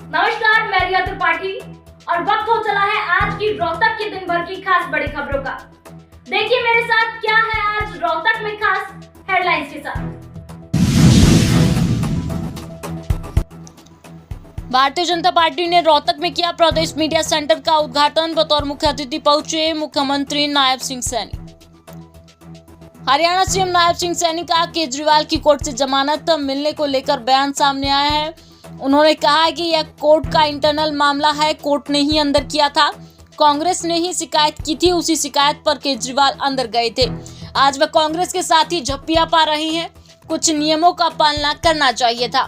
नमस्कार, मैं रिया त्रिपाठी और वक्त हो चला है आज की रोहतक के दिन भर की खास बड़ी खबरों का। देखिए मेरे साथ क्या है आज रोहतक में खास हेडलाइंस के साथ। भारतीय जनता पार्टी ने रोहतक में किया प्रदेश मीडिया सेंटर का उद्घाटन। बतौर मुख्य अतिथि पहुंचे मुख्यमंत्री नायब सिंह सैनी। हरियाणा सीएम नायब सिंह सैनी का केजरीवाल की कोर्ट से जमानत मिलने को लेकर बयान सामने आया है। उन्होंने कहा कि यह कोर्ट का इंटरनल मामला है, कोर्ट ने ही अंदर किया था, कांग्रेस ने ही शिकायत की थी, उसी शिकायत पर केजरीवाल अंदर गए थे। आज वह कांग्रेस के साथ ही झप्पियां पा रहे हैं, कुछ नियमों का पालना करना चाहिए था।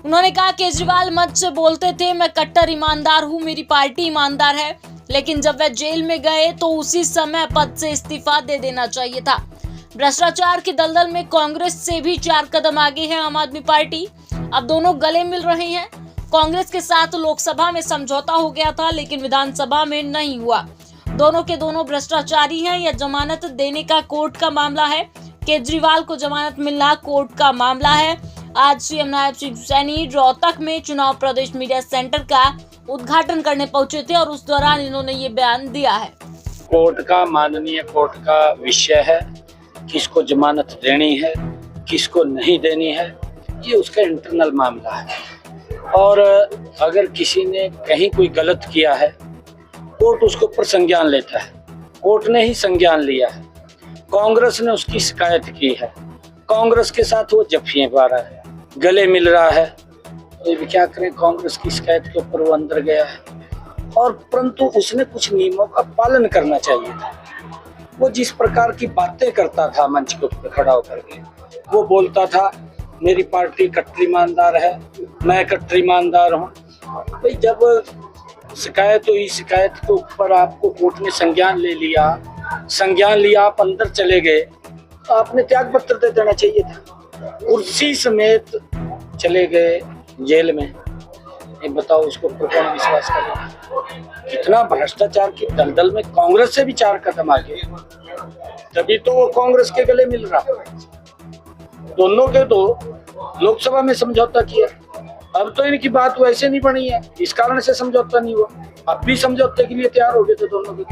उन्होंने कहा केजरीवाल मंच से बोलते थे मैं कट्टर ईमानदार हूं, मेरी पार्टी ईमानदार है, लेकिन जब वह जेल में गए तो उसी समय पद से इस्तीफा दे देना चाहिए था। भ्रष्टाचार की दलदल में कांग्रेस से भी 4 कदम आगे है आम आदमी पार्टी। अब दोनों गले मिल रहे हैं। कांग्रेस के साथ लोकसभा में समझौता हो गया था, लेकिन विधानसभा में नहीं हुआ। दोनों के दोनों भ्रष्टाचारी हैं। यह जमानत देने का कोर्ट का मामला है, केजरीवाल को जमानत मिलना कोर्ट का मामला है। आज सीएम नायब सिंह सैनी रोहतक में चुनाव प्रदेश मीडिया सेंटर का उद्घाटन करने पहुंचे थे और उस दौरान इन्होंने ये बयान दिया है। कोर्ट का, माननीय कोर्ट का विषय है, किसको जमानत देनी है, किसको नहीं देनी है, ये उसका इंटरनल मामला है। और अगर किसी ने कहीं कोई गलत किया है, कोर्ट उसके ऊपर संज्ञान लेता है। कोर्ट ने ही संज्ञान लिया है। कांग्रेस ने उसकी शिकायत की है, कांग्रेस के साथ वो जफ्फियां पा रहा है, गले मिल रहा है। तो ये क्या करें, कांग्रेस की शिकायत के ऊपर वो अंदर गया है और परंतु उसने कुछ नियमों का पालन करना चाहिए था। वो जिस प्रकार की बातें करता था मंच के ऊपर खड़ा होकर के, वो बोलता था मेरी पार्टी कट्टर ईमानदार है, मैं कट्टर ईमानदार हूँ। भाई जब शिकायत हुई, शिकायत के ऊपर आपको कोर्ट ने संज्ञान लिया, आप अंदर चले गए, तो आपने त्याग पत्र दे देना चाहिए था। कुर्सी समेत चले गए जेल में। ये बताओ उसको कौन विश्वास करेगा? कितना भ्रष्टाचार की दलदल में कांग्रेस से भी 4 कदम आगे, तभी तो वो कांग्रेस के गले मिल रहा। दोनों के तो लोकसभा में समझौता किया, अब तो इनकी बात वैसे नहीं बनी है, इस कारण से समझौता नहीं हुआ। अब भी समझौते के लिए तैयार हो गए थे दोनों के।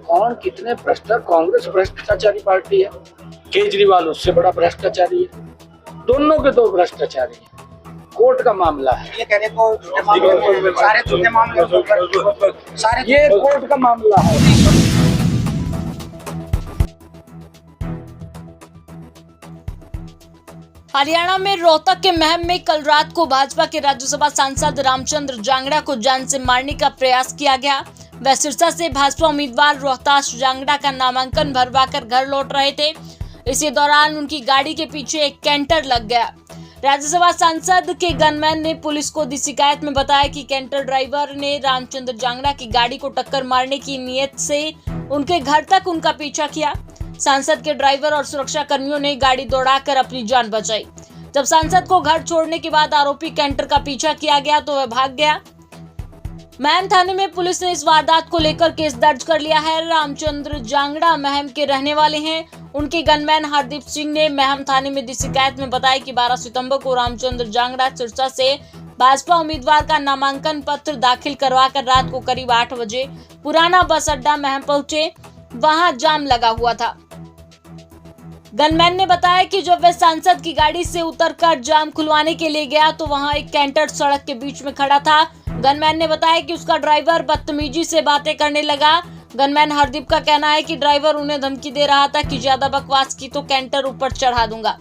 कौन कितने कांग्रेस भ्रष्टाचारी पार्टी है, केजरीवाल उससे बड़ा भ्रष्टाचारी है, दोनों के दो भ्रष्टाचारी है। कोर्ट का मामला है, ये कहने को सारे झूठे मामले, ये कोर्ट का मामला है। हरियाणा में रोहतक के महम में कल रात को भाजपा के राज्यसभा सांसद रामचंद्र जांगड़ा को जान से मारने का प्रयास किया गया। वह सिरसा से भाजपा उम्मीदवार रोहतास जांगड़ा का नामांकन भरवाकर घर लौट रहे थे। इसी दौरान उनकी गाड़ी के पीछे एक कैंटर लग गया। राज्यसभा सांसद के गनमैन ने पुलिस को दी शिकायत में बताया कि कैंटर ड्राइवर ने रामचंद्र जांगड़ा की गाड़ी को टक्कर मारने की नीयत से उनके घर तक उनका पीछा किया। सांसद के ड्राइवर और सुरक्षा कर्मियों ने गाड़ी दौड़ाकर अपनी जान बचाई। जब सांसद को घर छोड़ने के बाद आरोपी कैंटर का पीछा किया गया तो वह भाग गया। महम थाने में पुलिस ने इस वारदात को लेकर केस दर्ज कर लिया है। रामचंद्र जांगड़ा महम के रहने वाले हैं। उनके गनमैन हरदीप सिंह ने महम थाने में दी शिकायत में बताया कि 12 सितंबर को रामचंद्र जांगड़ा सिरसा से भाजपा उम्मीदवार का नामांकन पत्र दाखिल करवाकर रात को करीब 8 बजे पुराना बस अड्डा महम पहुंचे। वहां जाम लगा हुआ था। गनमैन ने बताया कि जब वह सांसद की गाड़ी से उतरकर जाम खुलवाने के लिए गया तो वहां एक कैंटर सड़क के बीच में खड़ा था। गनमैन ने बताया कि उसका ड्राइवर बदतमीजी से बातें करने लगा। गनमैन हरदीप का कहना है कि ड्राइवर उन्हें धमकी दे रहा था कि ज्यादा बकवास की तो कैंटर ऊपर चढ़ा दूंगा।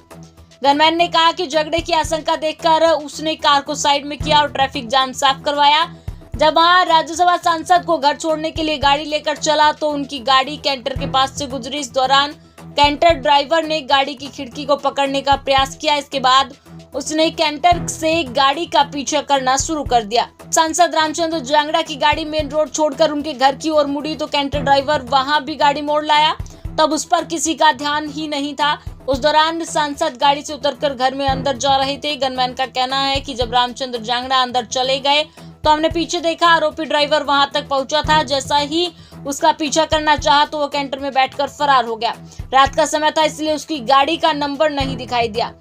गनमैन ने कहा कि झगड़े की आशंका देखकर उसने कार को साइड में किया और ट्रैफिक जाम साफ करवाया। जब वहां राज्यसभा सांसद को घर छोड़ने के लिए गाड़ी लेकर चला तो उनकी गाड़ी कैंटर के पास से गुजरी। इस दौरान कैंटर ड्राइवर ने गाड़ी की खिड़की को पकड़ने का प्रयास किया। इसके बाद उसने कैंटर से गाड़ी का पीछा करना शुरू कर दिया। सांसद रामचंद्र जांगड़ा की गाड़ी मेन रोड छोड़कर उनके घर की ओर मुड़ी तो कैंटर ड्राइवर वहां भी गाड़ी मोड़ लाया। तब उस पर किसी का ध्यान ही नहीं था। उस दौरान सांसद गाड़ी से उतरकर घर में अंदर जा रहे थे। गनमैन का कहना है कि जब रामचंद्र जांगड़ा अंदर चले गए तो हमने पीछे देखा, आरोपी ड्राइवर वहां तक पहुंचा था। जैसा ही उसका पीछा करना चाहा तो वो कैंटर में बैठकर फरार हो गया। रात का समय था इसलिए उसकी गाड़ी का नंबर नहीं दिखाई दिया।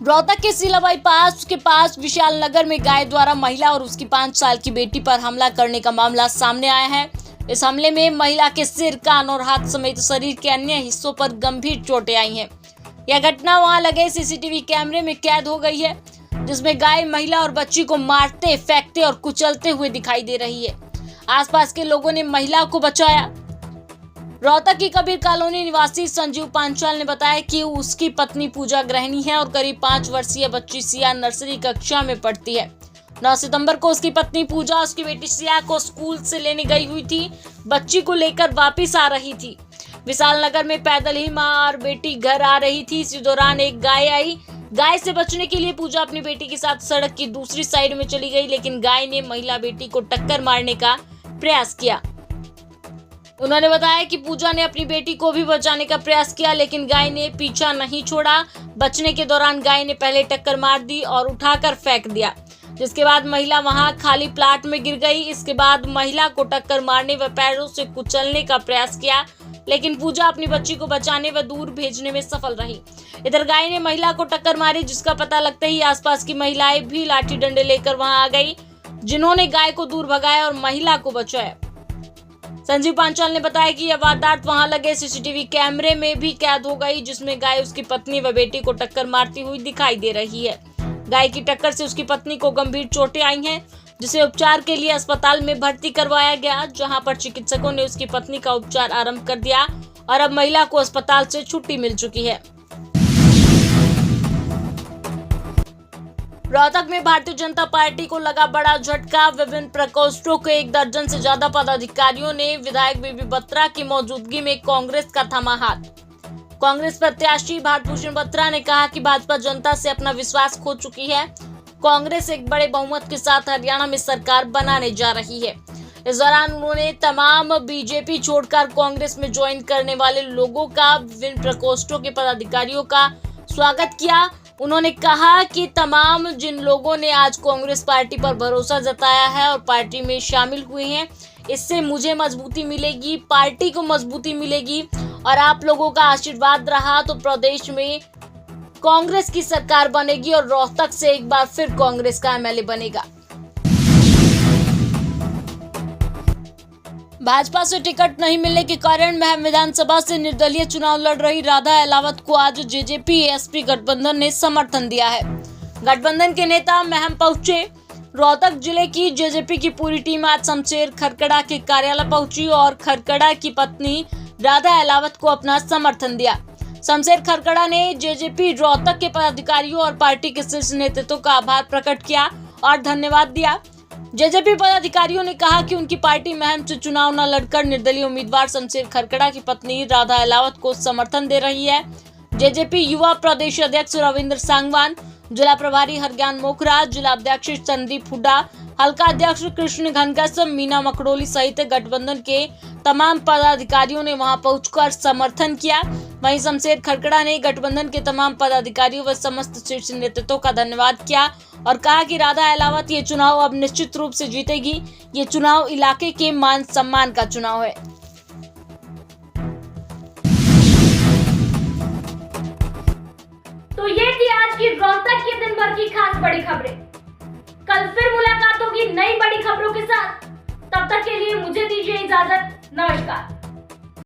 रोहतक के सिलाबाई पास के पास विशाल नगर में गाय द्वारा महिला और उसकी 5 साल की बेटी पर हमला करने का मामला सामने आया है। इस हमले में महिला के सिर, कान और हाथ समेत शरीर के अन्य हिस्सों पर गंभीर चोटें आई हैं। यह घटना वहां लगे सीसीटीवी कैमरे में कैद हो गई है, जिसमें गाय महिला और बच्ची को मारते, फेंकते और कुचलते हुए दिखाई दे रही है। आसपास के लोगों ने महिला को बचाया। रोहतक की कबीर कॉलोनी निवासी संजीव पांचाल ने बताया कि उसकी पत्नी पूजा गृहिणी है और करीब 5 वर्षीय बच्ची सिया नर्सरी कक्षा में पढ़ती है। 9 सितंबर को उसकी पत्नी पूजा उसकी बेटी सिया को स्कूल से लेने गई हुई थी। बच्ची को लेकर वापस आ रही थी। विशाल नगर में पैदल ही मां और बेटी घर आ रही थी। इसी दौरान एक गाय आई। गाय से बचने के लिए पूजा अपनी बेटी के साथ सड़क की दूसरी साइड में चली गई, लेकिन गाय ने महिला बेटी को टक्कर मारने का प्रयास किया। उन्होंने बताया कि पूजा ने अपनी बेटी को भी बचाने का प्रयास किया, लेकिन गाय ने पीछा नहीं छोड़ा। बचने के दौरान गाय ने पहले टक्कर मार दी और उठाकर फेंक दिया, जिसके बाद महिला वहां खाली प्लाट में गिर गई। इसके बाद महिला को टक्कर मारने व पैरों से कुचलने का प्रयास किया, लेकिन पूजा अपनी बच्ची को बचाने व दूर भेजने में सफल रही। इधर गाय ने महिला को टक्कर मारी, जिसका पता लगते ही आसपास की महिलाएं भी लाठी डंडे लेकर वहां आ गई, जिन्होंने गाय को दूर भगाया और महिला को बचाया। संजीव पांचाल ने बताया कि यह वारदात वहां लगे सीसीटीवी कैमरे में भी कैद हो गई, जिसमें गाय उसकी पत्नी व बेटी को टक्कर मारती हुई दिखाई दे रही है। गाय की टक्कर से उसकी पत्नी को गंभीर चोटें आई हैं, जिसे उपचार के लिए अस्पताल में भर्ती करवाया गया, जहां पर चिकित्सकों ने उसकी पत्नी का उपचार आरंभ कर दिया और अब महिला को अस्पताल से छुट्टी मिल चुकी है। रोहतक में भारतीय जनता पार्टी को लगा बड़ा झटका। विभिन्न प्रकोष्ठों के 1 दर्जन से ज्यादा पदाधिकारियों ने विधायक बीबी बत्रा की मौजूदगी में कांग्रेस का थमा हाथ। कांग्रेस प्रत्याशी भारत भूषण बत्रा ने कहा कि भाजपा जनता से अपना विश्वास खो चुकी है। कांग्रेस एक बड़े बहुमत के साथ हरियाणा में सरकार बनाने जा रही है। इस दौरान उन्होंने तमाम बीजेपी छोड़कर कांग्रेस में ज्वाइन करने वाले लोगों का, विभिन्न प्रकोष्ठों के पदाधिकारियों का स्वागत किया। उन्होंने कहा कि तमाम जिन लोगों ने आज कांग्रेस पार्टी पर भरोसा जताया है और पार्टी में शामिल हुए हैं, इससे मुझे मजबूती मिलेगी, पार्टी को मजबूती मिलेगी और आप लोगों का आशीर्वाद रहा तो प्रदेश में कांग्रेस की सरकार बनेगी और रोहतक से एक बार फिर कांग्रेस का एमएलए बनेगा। भाजपा से टिकट नहीं मिलने के कारण महम विधानसभा से निर्दलीय चुनाव लड़ रही राधा अहलावत को आज जेजेपी एसपी गठबंधन ने समर्थन दिया है। गठबंधन के नेता महम पहुंचे। रोहतक जिले की जेजेपी की पूरी टीम आज शमशेर खरकड़ा के कार्यालय पहुंची और खरकड़ा की पत्नी राधा अहलावत को अपना समर्थन दिया। शमशेर खरकड़ा ने जेजेपी रोहतक के पदाधिकारियों और पार्टी के शीर्ष नेतृत्व का आभार प्रकट किया और धन्यवाद दिया। जेजेपी पदाधिकारियों ने कहा कि उनकी पार्टी महम से चुनाव न लड़कर निर्दलीय उम्मीदवार शमशेर खरकड़ा की पत्नी राधा अहलावत को समर्थन दे रही है। जेजेपी युवा प्रदेश अध्यक्ष रविंद्र सांगवान, जिला प्रभारी हरज्ञान मोखरा, जिला अध्यक्ष संदीप हुड्डा, हल्का अध्यक्ष कृष्ण घनघस, मीना मकड़ोली सहित गठबंधन के तमाम पदाधिकारियों ने वहां पहुंचकर समर्थन किया। वहीं शमशेर खरकड़ा ने गठबंधन के तमाम पदाधिकारियों व समस्त शीर्ष नेतृत्व का धन्यवाद किया और कहा कि राधा अहलावत ये चुनाव अब निश्चित रूप से जीतेगी। ये चुनाव इलाके के मान सम्मान का चुनाव है। तो ये थी आज की रोहतक के दिन भर की खास बड़ी खबरें। कल फिर मुलाकात होगी नई बड़ी खबरों के साथ। तब तक के लिए मुझे दीजिए इजाजत। नमस्कार।